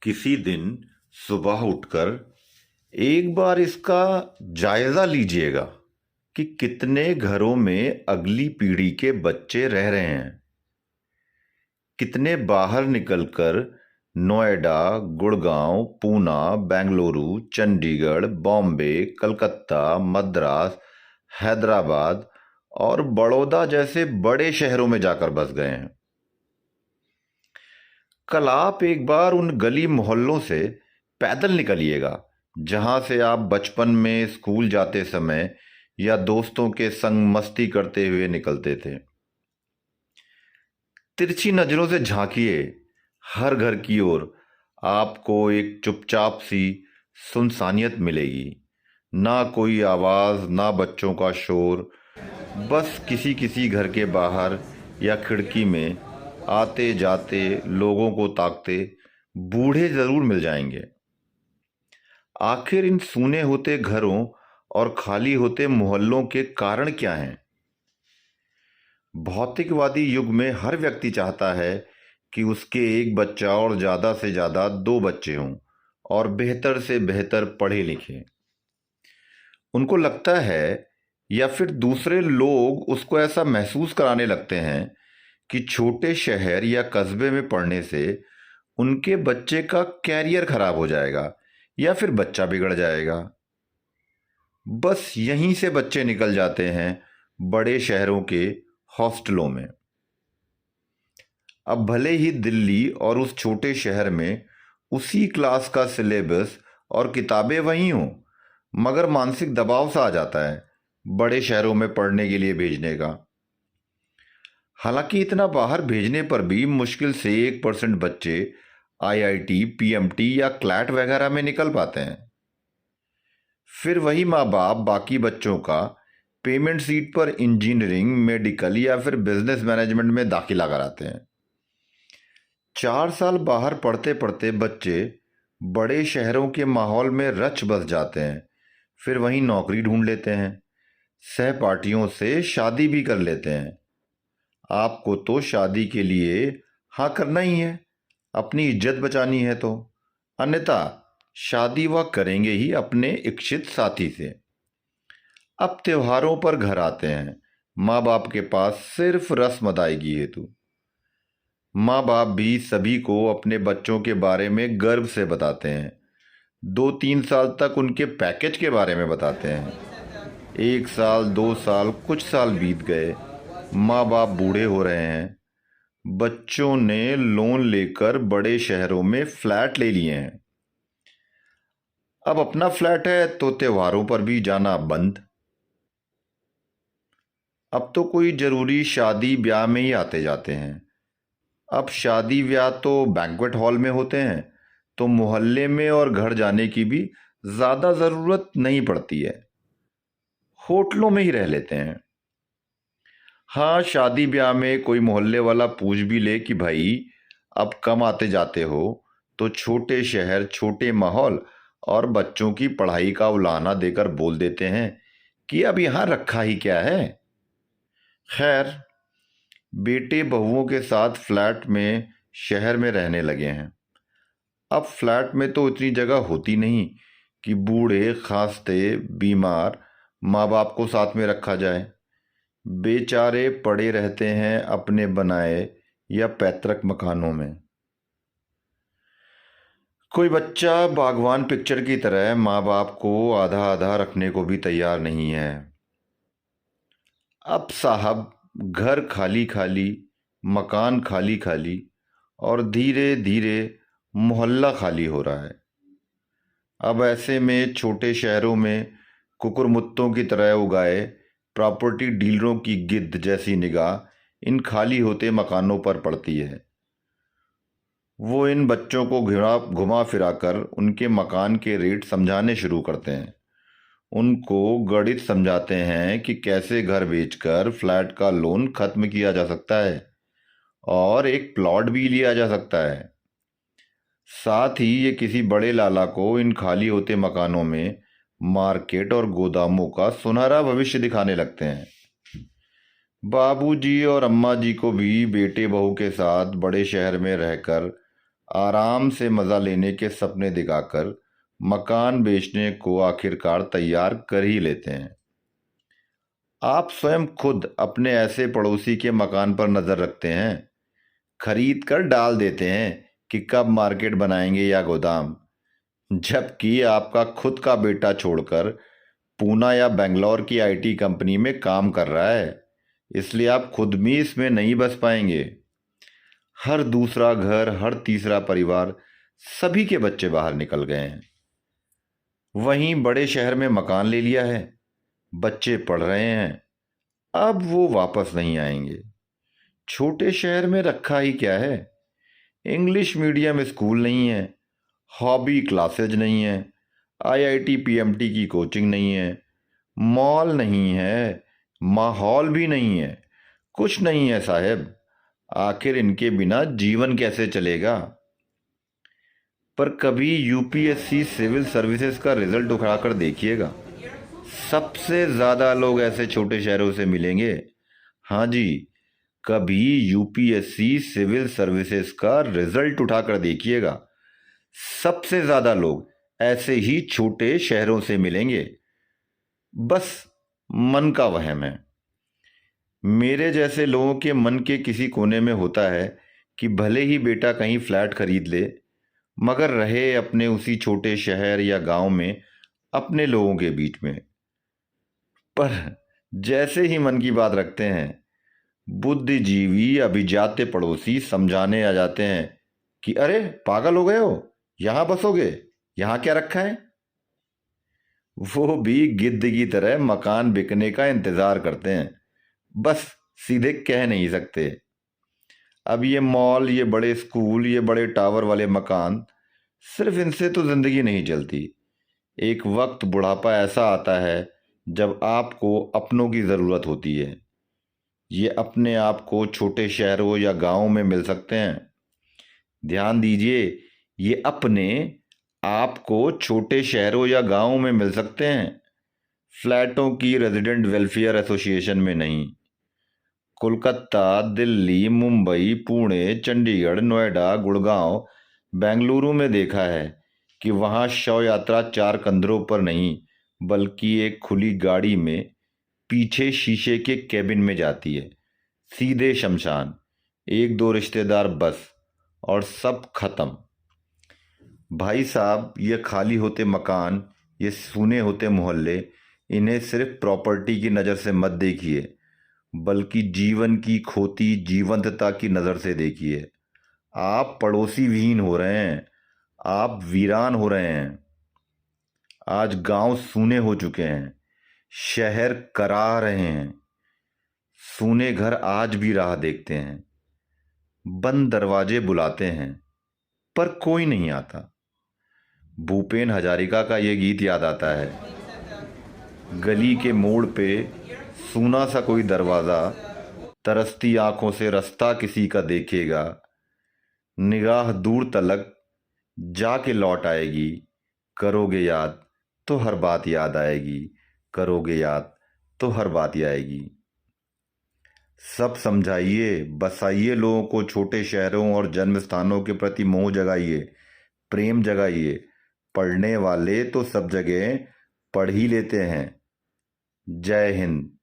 किसी दिन सुबह उठकर एक बार इसका जायजा लीजिएगा कि कितने घरों में अगली पीढ़ी के बच्चे रह रहे हैं। कितने बाहर निकलकर नोएडा, गुड़गांव, पूना, बेंगलुरु, चंडीगढ़, बॉम्बे, कलकत्ता, मद्रास, हैदराबाद और बड़ौदा जैसे बड़े शहरों में जाकर बस गए हैं। कल आप एक बार उन गली मोहल्लों से पैदल निकलिएगा जहां से आप बचपन में स्कूल जाते समय या दोस्तों के संग मस्ती करते हुए निकलते थे। तिरछी नजरों से झांकिए हर घर की ओर। आपको एक चुपचाप सी सुनसानियत मिलेगी। ना कोई आवाज, ना बच्चों का शोर। बस किसी किसी घर के बाहर या खिड़की में आते जाते लोगों को ताकते बूढ़े जरूर मिल जाएंगे। आखिर इन सूने होते घरों और खाली होते मोहल्लों के कारण क्या हैं? भौतिकवादी युग में हर व्यक्ति चाहता है कि उसके एक बच्चा और ज्यादा से ज्यादा दो बच्चे हों और बेहतर से बेहतर पढ़े लिखे। उनको लगता है या फिर दूसरे लोग उसको ऐसा महसूस कराने लगते हैं कि छोटे शहर या कस्बे में पढ़ने से उनके बच्चे का कैरियर खराब हो जाएगा या फिर बच्चा बिगड़ जाएगा। बस यहीं से बच्चे निकल जाते हैं बड़े शहरों के हॉस्टलों में। अब भले ही दिल्ली और उस छोटे शहर में उसी क्लास का सिलेबस और किताबें वही हों, मगर मानसिक दबाव सा आ जाता है बड़े शहरों में पढ़ने के लिए भेजने का। हालांकि इतना बाहर भेजने पर भी मुश्किल से 1% बच्चे आईआईटी, पीएमटी या क्लैट वगैरह में निकल पाते हैं। फिर वही माँ बाप बाकी बच्चों का पेमेंट सीट पर इंजीनियरिंग, मेडिकल या फिर बिजनेस मैनेजमेंट में दाखिला कराते हैं। 4 साल बाहर पढ़ते पढ़ते बच्चे बड़े शहरों के माहौल में रच बस जाते हैं। फिर वहीं नौकरी ढूंढ लेते हैं, सहपाठियों से शादी भी कर लेते हैं। आपको तो शादी के लिए हाँ करना ही है, अपनी इज्जत बचानी है तो। अन्यथा शादी वह करेंगे ही अपने इच्छित साथी से। अब त्योहारों पर घर आते हैं माँ बाप के पास सिर्फ रस्म अदायगी हेतु। माँ बाप भी सभी को अपने बच्चों के बारे में गर्व से बताते हैं। 2-3 साल तक उनके पैकेज के बारे में बताते हैं। 1 साल, 2 साल, कुछ साल बीत गए, माँ बाप बूढ़े हो रहे हैं। बच्चों ने लोन लेकर बड़े शहरों में फ्लैट ले लिए हैं। अब अपना फ्लैट है तो त्योहारों पर भी जाना बंद। अब तो कोई जरूरी शादी ब्याह में ही आते जाते हैं। अब शादी ब्याह तो बैंक्वेट हॉल में होते हैं, तो मोहल्ले में और घर जाने की भी ज्यादा जरूरत नहीं पड़ती है, होटलों में ही रह लेते हैं। हाँ, शादी ब्याह में कोई मोहल्ले वाला पूछ भी ले कि भाई अब कम आते जाते हो, तो छोटे शहर, छोटे माहौल और बच्चों की पढ़ाई का उलाहना देकर बोल देते हैं कि अब यहां रखा ही क्या है। खैर, बेटे बहुओं के साथ फ्लैट में शहर में रहने लगे हैं। अब फ्लैट में तो इतनी जगह होती नहीं कि बूढ़े, खांसते, बीमार माँ बाप को साथ में रखा जाए। बेचारे पड़े रहते हैं अपने बनाए या पैतृक मकानों में। कोई बच्चा बागवान पिक्चर की तरह माँ बाप को आधा आधा रखने को भी तैयार नहीं है। अब साहब, घर खाली खाली, मकान खाली खाली और धीरे धीरे मोहल्ला खाली हो रहा है। अब ऐसे में छोटे शहरों में कुकुरमुत्तों की तरह उगाए प्रॉपर्टी डीलरों की गिद्ध जैसी निगाह इन खाली होते मकानों पर पड़ती है। वो इन बच्चों को घुमा घुमा फिराकर उनके मकान के रेट समझाने शुरू करते हैं। उनको गणित समझाते हैं कि कैसे घर बेचकर फ्लैट का लोन खत्म किया जा सकता है और एक प्लॉट भी लिया जा सकता है। साथ ही ये किसी बड़े लाला को इन खाली होते मकानों में मार्केट और गोदामों का सुनहरा भविष्य दिखाने लगते हैं। बाबूजी और अम्मा जी को भी बेटे बहू के साथ बड़े शहर में रहकर आराम से मज़ा लेने के सपने दिखाकर मकान बेचने को आखिरकार तैयार कर ही लेते हैं। आप स्वयं खुद अपने ऐसे पड़ोसी के मकान पर नज़र रखते हैं, खरीद कर डाल देते हैं कि कब मार्केट बनाएंगे या गोदाम, जबकि आपका खुद का बेटा छोड़कर पूना या बेंगलोर की आईटी कंपनी में काम कर रहा है, इसलिए आप खुद भी इसमें नहीं बस पाएंगे। हर दूसरा घर, हर तीसरा परिवार, सभी के बच्चे बाहर निकल गए हैं। वहीं बड़े शहर में मकान ले लिया है, बच्चे पढ़ रहे हैं, अब वो वापस नहीं आएंगे। छोटे शहर में रखा ही क्या है, इंग्लिश मीडियम स्कूल नहीं है, हॉबी क्लासेज नहीं है, आईआईटी पीएमटी की कोचिंग नहीं है, मॉल नहीं है, माहौल भी नहीं है, कुछ नहीं है साहब। आखिर इनके बिना जीवन कैसे चलेगा। पर कभी यूपीएससी सिविल सर्विसेज का रिजल्ट उठाकर देखिएगा, सबसे ज़्यादा लोग ऐसे छोटे शहरों से मिलेंगे। हाँ जी, कभी यूपीएससी सिविल सर्विसेज का रिजल्ट उठाकर देखिएगा, सबसे ज़्यादा लोग ऐसे ही छोटे शहरों से मिलेंगे। बस मन का वहम है। मेरे जैसे लोगों के मन के किसी कोने में होता है कि भले ही बेटा कहीं फ्लैट खरीद ले, मगर रहे अपने उसी छोटे शहर या गांव में, अपने लोगों के बीच में। पर जैसे ही मन की बात रखते हैं, बुद्धिजीवी अभिजात्य पड़ोसी समझाने आ जाते हैं कि अरे पागल हो गए हो, यहां बसोगे, यहां क्या रखा है। वो भी गिद्ध की तरह मकान बिकने का इंतजार करते हैं, बस सीधे कह नहीं सकते। अब ये मॉल, ये बड़े स्कूल, ये बड़े टावर वाले मकान, सिर्फ इनसे तो जिंदगी नहीं चलती। एक वक्त बुढ़ापा ऐसा आता है जब आपको अपनों की ज़रूरत होती है। ये अपने आप को छोटे शहरों या गांवों में मिल सकते हैं। ध्यान दीजिए, ये अपने आप को छोटे शहरों या गांवों में मिल सकते हैं, फ्लैटों की रेजिडेंट वेलफेयर एसोसिएशन में नहीं। कोलकाता, दिल्ली, मुंबई, पुणे, चंडीगढ़, नोएडा, गुड़गांव, बेंगलुरु में देखा है कि वहाँ शव यात्रा चार कंधों पर नहीं, बल्कि एक खुली गाड़ी में पीछे शीशे के केबिन में जाती है, सीधे शमशान। एक दो रिश्तेदार बस, और सब खत्म। भाई साहब, ये खाली होते मकान, ये सूने होते मोहल्ले, इन्हें सिर्फ प्रॉपर्टी की नज़र से मत देखिए, बल्कि जीवन की खोती जीवंतता की नज़र से देखिए। आप पड़ोसी विहीन हो रहे हैं, आप वीरान हो रहे हैं। आज गांव सूने हो चुके हैं, शहर करा रहे हैं, सूने घर आज भी राह देखते हैं, बंद दरवाजे बुलाते हैं, पर कोई नहीं आता। भूपेन हजारिका का ये गीत याद आता है, गली के मोड़ पे सूना सा कोई दरवाज़ा, तरसती आंखों से रास्ता किसी का देखेगा, निगाह दूर तलक जाके लौट आएगी, करोगे याद तो हर बात याद आएगी, करोगे याद तो हर बात आएगी। सब समझाइए, बसाइए लोगों को छोटे शहरों और जन्म स्थानों के प्रति मोह जगाइए, प्रेम जगाइए। पढ़ने वाले तो सब जगह पढ़ ही लेते हैं। जय हिंद।